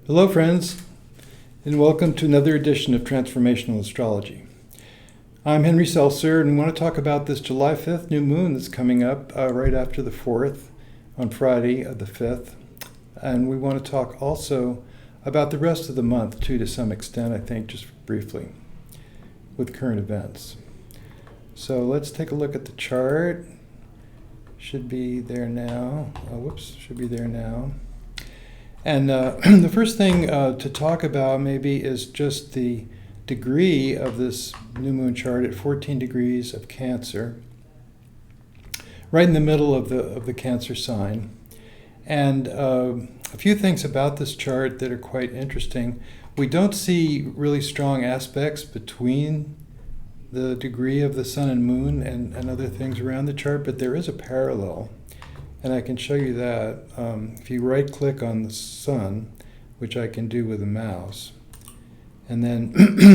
Hello friends, and welcome to another edition of Transformational Astrology. I'm Henry Seltzer, and we want to talk about this July 5th new moon that's coming up right after the 4th on Friday of the 5th. And we want to talk also about the rest of the month too, to some extent, I think, just briefly, with current events. So let's take a look at the chart. Should be there now. Should be there now. And the first thing to talk about maybe is just the degree of this new moon chart at 14 degrees of Cancer, right in the middle of the Cancer sign. And a few things about this chart that are quite interesting. We don't see really strong aspects between the degree of the sun and moon and other things around the chart, but there is a parallel. And I can show you that if you right-click on the sun, which I can do with a mouse, and then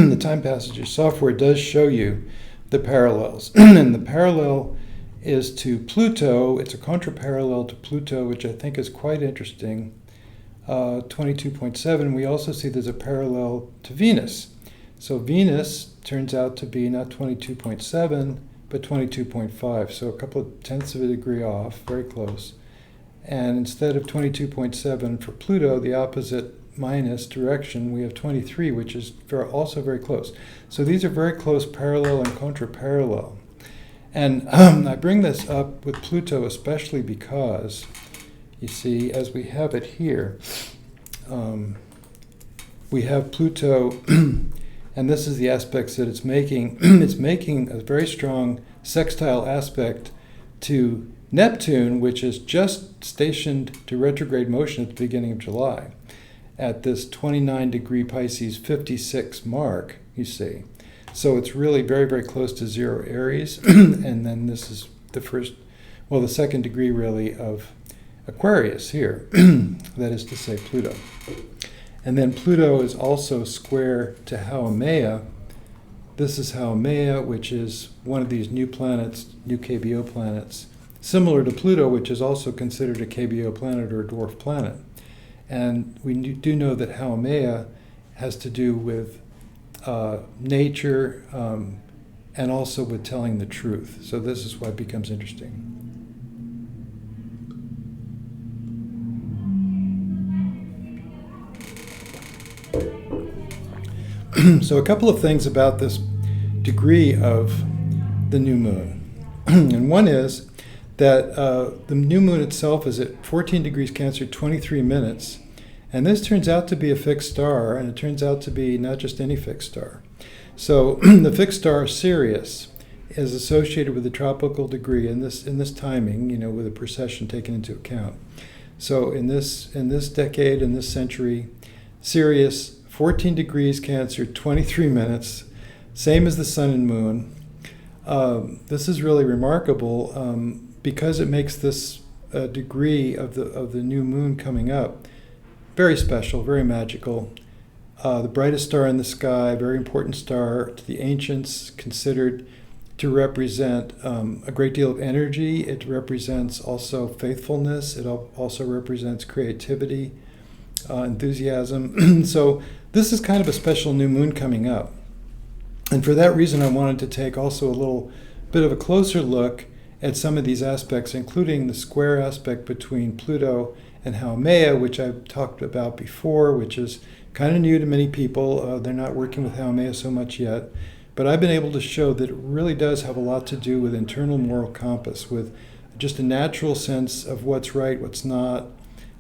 the time passages software does show you the parallels. And the parallel is to Pluto. It's a contraparallel to Pluto, which I think is quite interesting, 22.7. We also see there's a parallel to Venus. So Venus turns out to be not 22.7, but 22.5, so a couple of tenths of a degree off, very close. And instead of 22.7 for Pluto, the opposite minus direction, we have 23, which is also very close. So these are very close parallel and contraparallel. And I bring this up with Pluto especially because, you see, as we have it here, we have Pluto. And this is the aspects that it's making. It's making a very strong sextile aspect to Neptune, which is just stationed to retrograde motion at the beginning of July at this 29 degree Pisces 56 mark, you see. So it's really very, very close to 0 Aries. And then this is the second degree really of Aquarius here. That is to say Pluto. And then Pluto is also square to Haumea. This is Haumea, which is one of these new planets, new KBO planets, similar to Pluto, which is also considered a KBO planet or a dwarf planet. And we do know that Haumea has to do with nature and also with telling the truth. So this is why it becomes interesting. So a couple of things about this degree of the new moon. And one is that the new moon itself is at 14 degrees Cancer, 23 minutes. And this turns out to be a fixed star, and it turns out to be not just any fixed star. So the fixed star Sirius is associated with the tropical degree in this timing, with a precession taken into account. So in this decade, in this century, Sirius 14 degrees Cancer, 23 minutes, same as the sun and moon. This is really remarkable because it makes this degree of the new moon coming up very special, very magical. The brightest star in the sky, very important star to the ancients, considered to represent a great deal of energy. It represents also faithfulness. It also represents creativity, enthusiasm. So this is kind of a special new moon coming up. And for that reason, I wanted to take also a little bit of a closer look at some of these aspects, including the square aspect between Pluto and Haumea, which I've talked about before, which is kind of new to many people. They're not working with Haumea so much yet. But I've been able to show that it really does have a lot to do with internal moral compass, with just a natural sense of what's right, what's not.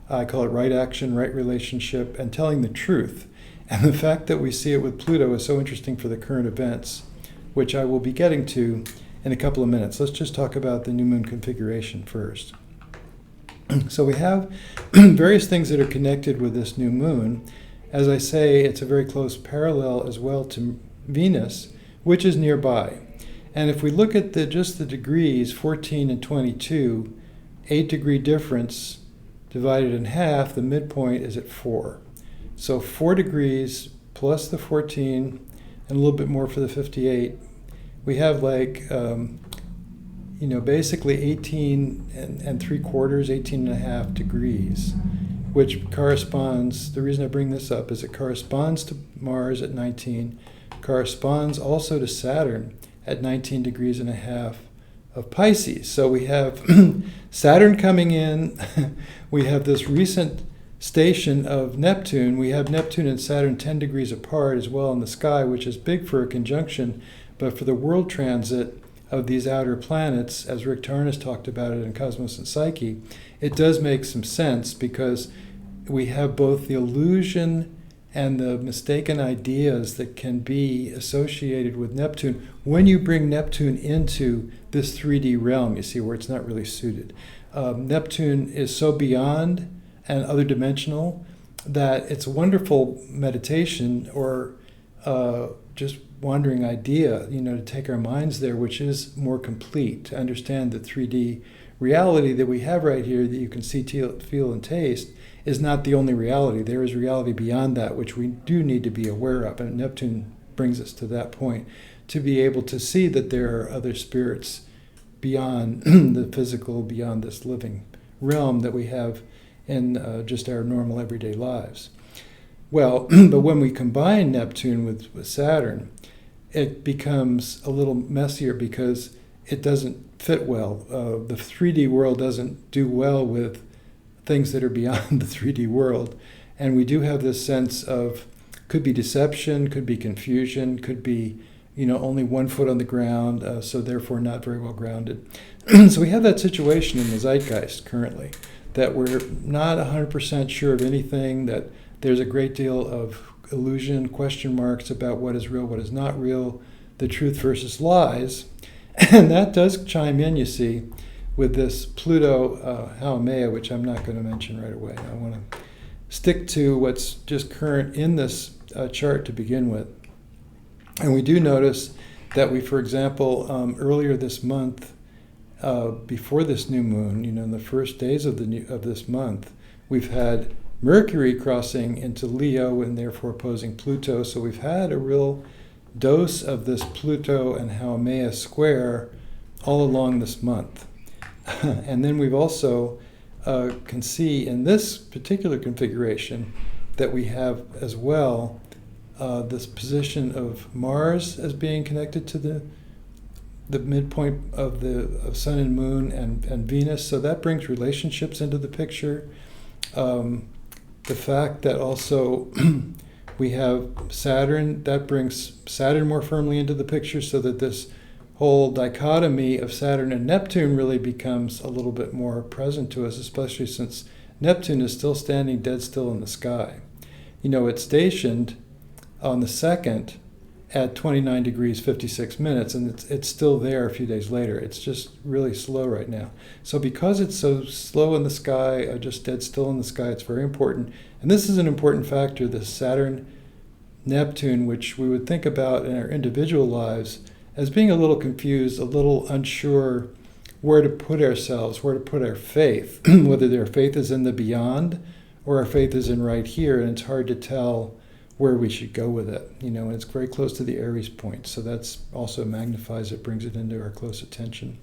I call it right action, right relationship, and telling the truth. And the fact that we see it with Pluto is so interesting for the current events, which I will be getting to in a couple of minutes. Let's just talk about the new moon configuration first. So we have various things that are connected with this new moon. As I say, it's a very close parallel as well to Venus, which is nearby. And if we look at just the degrees, 14 and 22, 8-degree difference divided in half, the midpoint is at 4. So 4 degrees plus the 14 and a little bit more for the 58, we have basically 18 and 3/4, 18 and a half degrees which corresponds, the reason I bring this up is it corresponds to Mars at 19, corresponds also to Saturn at 19 degrees and a half of Pisces. So we have Saturn coming in, we have this recent station of Neptune, we have Neptune and Saturn 10 degrees apart as well in the sky, which is big for a conjunction, but for the world transit of these outer planets, as Rick Tarnas talked about it in Cosmos and Psyche, it does make some sense because we have both the illusion and the mistaken ideas that can be associated with Neptune when you bring Neptune into this 3D realm, you see, where it's not really suited. Neptune is so beyond and other dimensional that it's a wonderful meditation or just wandering idea, to take our minds there, which is more complete, to understand the 3D reality that we have right here that you can see, feel, and taste is not the only reality. There is reality beyond that, which we do need to be aware of. And Neptune brings us to that point, to be able to see that there are other spirits beyond the physical, beyond this living realm that we have in just our normal everyday lives. Well, but when we combine Neptune with Saturn, it becomes a little messier because it doesn't fit well. The 3D world doesn't do well with things that are beyond the 3D world. And we do have this sense of, could be deception, could be confusion, could be, only 1 foot on the ground, so therefore not very well grounded. So we have that situation in the zeitgeist currently, that we're not 100% sure of anything, that there's a great deal of illusion, question marks about what is real, what is not real, the truth versus lies. And that does chime in, you see, with this Pluto Haumea, which I'm not going to mention right away. I want to stick to what's just current in this chart to begin with. And we do notice that we, for example, earlier this month, before this new moon, in the first days of this month, we've had Mercury crossing into Leo and therefore opposing Pluto. So we've had a real dose of this Pluto and Haumea square all along this month. And then we've also can see in this particular configuration that we have as well this position of Mars as being connected to the midpoint of Sun and Moon and Venus. So that brings relationships into the picture. The fact that also we have Saturn, that brings Saturn more firmly into the picture, so that this whole dichotomy of Saturn and Neptune really becomes a little bit more present to us, especially since Neptune is still standing dead still in the sky. It's stationed on the 2nd at 29 degrees 56 minutes, and it's still there a few days later. It's just really slow right now. So because it's so slow in the sky, just dead still in the sky, it's very important. And this is an important factor, the Saturn-Neptune, which we would think about in our individual lives as being a little confused, a little unsure where to put ourselves, where to put our faith, whether our faith is in the beyond or our faith is in right here, and it's hard to tell where we should go with it, and it's very close to the Aries point, so that's also magnifies it, brings it into our close attention.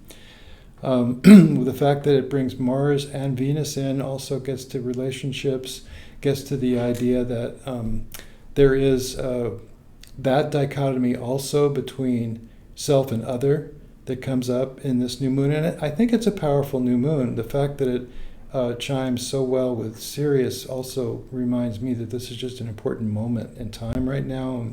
The fact that it brings Mars and Venus in also gets to relationships, gets to the idea that there is that dichotomy also between self and other that comes up in this new moon, and I think it's a powerful new moon. The fact that it chimes so well with Sirius also reminds me that this is just an important moment in time right now,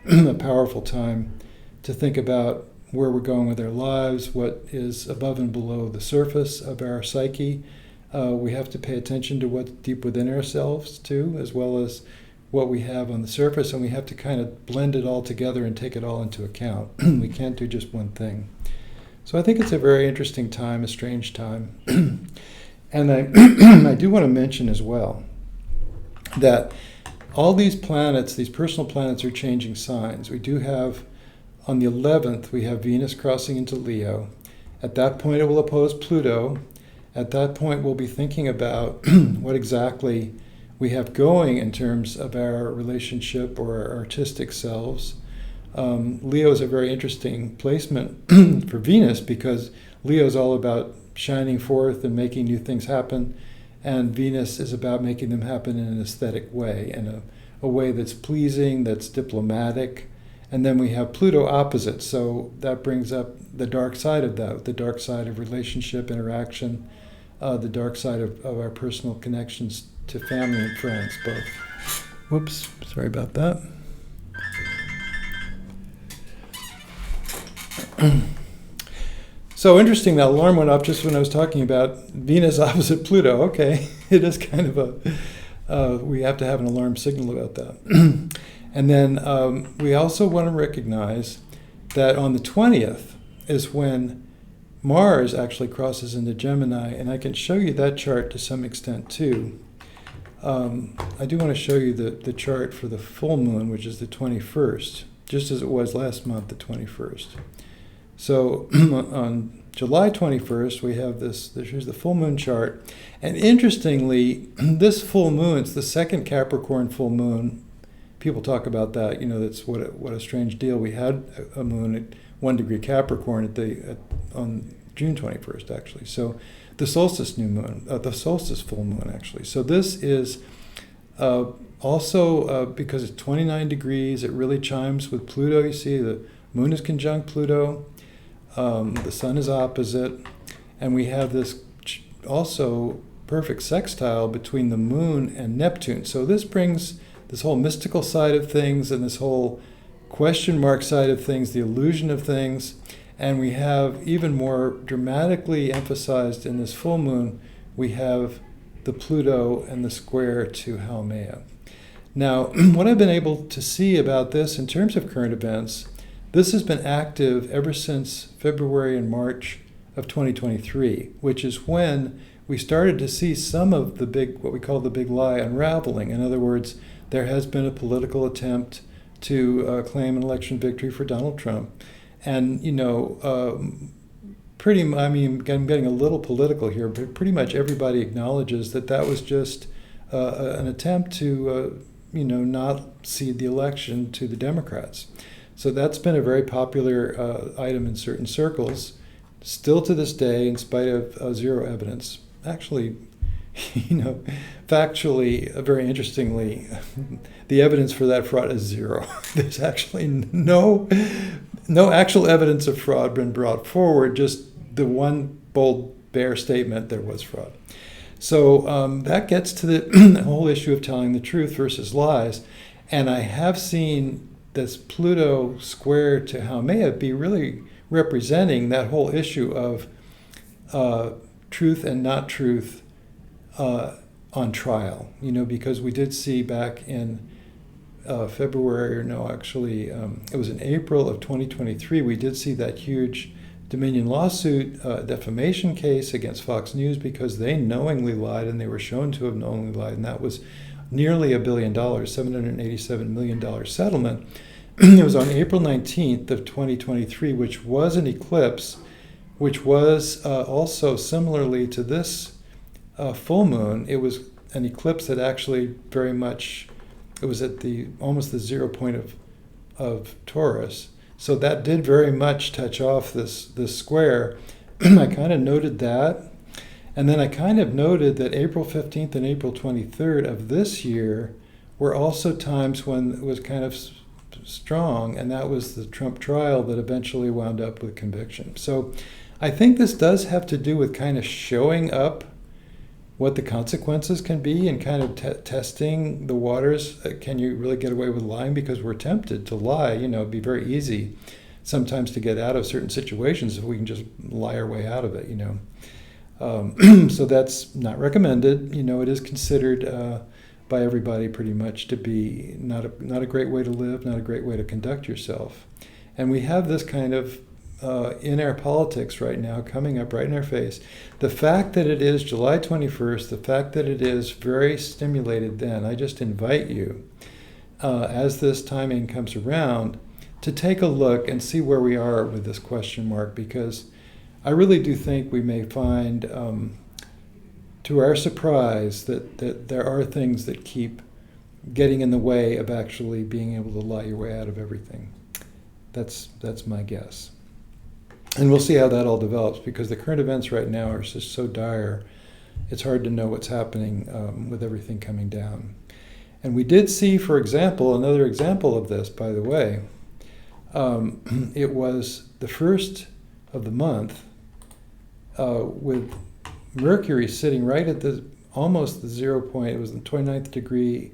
a powerful time to think about where we're going with our lives, what is above and below the surface of our psyche. We have to pay attention to what's deep within ourselves too, as well as what we have on the surface, and we have to kind of blend it all together and take it all into account. We can't do just one thing. So I think it's a very interesting time, a strange time. And I do want to mention as well that all these planets, these personal planets, are changing signs. We do have, on the 11th, we have Venus crossing into Leo. At that point, it will oppose Pluto. At that point, we'll be thinking about what exactly we have going in terms of our relationship or our artistic selves. Leo is a very interesting placement for Venus because Leo is all about shining forth and making new things happen. and Venus is about making them happen in an aesthetic way, in a way that's pleasing, that's diplomatic. And then we have Pluto opposite, so that brings up the dark side of that, the dark side of relationship, interaction, the dark side of our personal connections to family and friends, both. Whoops, sorry about that. So interesting, that alarm went off just when I was talking about Venus opposite Pluto. Okay, it is kind of we have to have an alarm signal about that. And then we also want to recognize that on the 20th is when Mars actually crosses into Gemini, and I can show you that chart to some extent too. I do want to show you the chart for the full moon, which is the 21st, just as it was last month, the 21st. So on July 21st, we have here's the full moon chart. And interestingly, this full moon, it's the second Capricorn full moon. People talk about that, that's what a strange deal. We had a moon at 1 degree Capricorn on June 21st, actually. So the solstice new moon, the solstice full moon, actually. So this is also, because it's 29 degrees, it really chimes with Pluto. You see, the moon is conjunct Pluto. The sun is opposite, and we have this also perfect sextile between the moon and Neptune. So this brings this whole mystical side of things and this whole question mark side of things, the illusion of things, and we have even more dramatically emphasized in this full moon, we have the Pluto and the square to Haumea. Now, what I've been able to see about this in terms of current events, this has been active ever since February and March of 2023, which is when we started to see some of what we call the big lie unraveling. In other words, there has been a political attempt to claim an election victory for Donald Trump. And, I'm getting a little political here, but pretty much everybody acknowledges that was just an attempt to, not cede the election to the Democrats. So that's been a very popular item in certain circles, still to this day, in spite of zero evidence. Actually, factually, very interestingly, the evidence for that fraud is zero. There's actually no actual evidence of fraud been brought forward, just the one bold, bare statement there was fraud. So that gets to the whole issue of telling the truth versus lies. And I have seen this Pluto square to Haumea be really representing that whole issue of truth and not truth on trial, because we did see back in February, it was in April of 2023, we did see that huge Dominion lawsuit, defamation case against Fox News because they knowingly lied, and they were shown to have knowingly lied, and that was nearly $1 billion, $787 million settlement. It was on April 19th of 2023, which was an eclipse, which was also similarly to this full moon. It was an eclipse that actually very much, it was at almost the 0 point of Taurus. So that did very much touch off this square. I kind of noted that. And then I kind of noted that April 15th and April 23rd of this year were also times when it was kind of strong, and that was the Trump trial that eventually wound up with conviction. So I think this does have to do with kind of showing up what the consequences can be and kind of testing the waters. Can you really get away with lying? Because we're tempted to lie. It'd be very easy sometimes to get out of certain situations if we can just lie our way out of it, So that's not recommended. It is considered by everybody pretty much to be not a great way to live, not a great way to conduct yourself. And we have this kind of in our politics right now coming up right in our face. The fact that it is July 21st, the fact that it is very stimulated then, I just invite you, as this timing comes around, to take a look and see where we are with this question mark, because I really do think we may find, to our surprise, that there are things that keep getting in the way of actually being able to lie your way out of everything. That's my guess. And we'll see how that all develops, because the current events right now are just so dire. it's hard to know what's happening with everything coming down. And we did see, for example, another example of this, by the way. It was the first of the month with Mercury sitting right at almost the 0 point. It was the 29th degree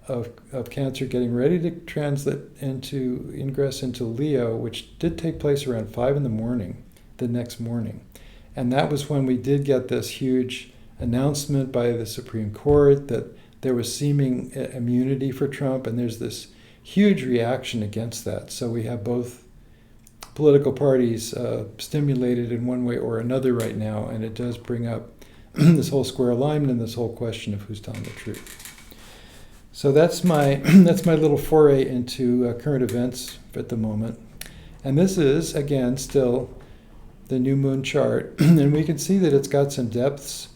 of Cancer, getting ready to ingress into Leo, which did take place around 5 in the morning, the next morning. And that was when we did get this huge announcement by the Supreme Court that there was seeming immunity for Trump, and there's this huge reaction against that. So we have both political parties stimulated in one way or another right now, and it does bring up this whole square alignment and this whole question of who's telling the truth. So that's my little foray into current events at the moment. And this is, again, still the new moon chart, and we can see that it's got some depths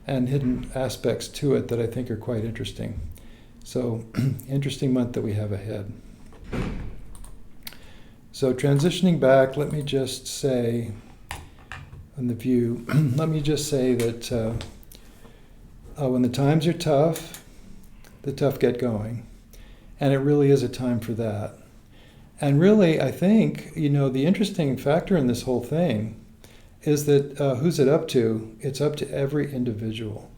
and hidden aspects to it that I think are quite interesting. So, interesting month that we have ahead. So, transitioning back, let me just say, on the view, let me just say that when the times are tough, the tough get going. And it really is a time for that. And really, I think, the interesting factor in this whole thing is that who's it up to? It's up to every individual.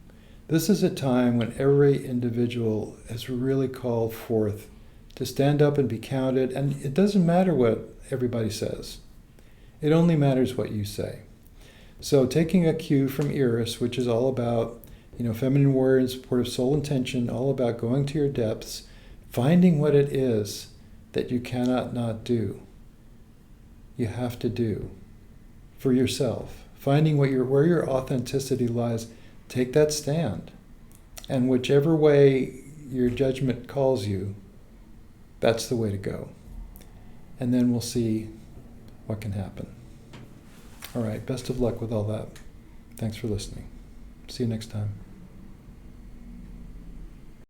This is a time when every individual is really called forth to stand up and be counted. And it doesn't matter what everybody says. It only matters what you say. So taking a cue from Eris, which is all about, feminine warrior in support of soul intention, all about going to your depths, finding what it is that you cannot not do. You have to do for yourself. Finding where your authenticity lies, take that stand. And whichever way your judgment calls you, that's the way to go. And then we'll see what can happen. All right, best of luck with all that. Thanks for listening. See you next time.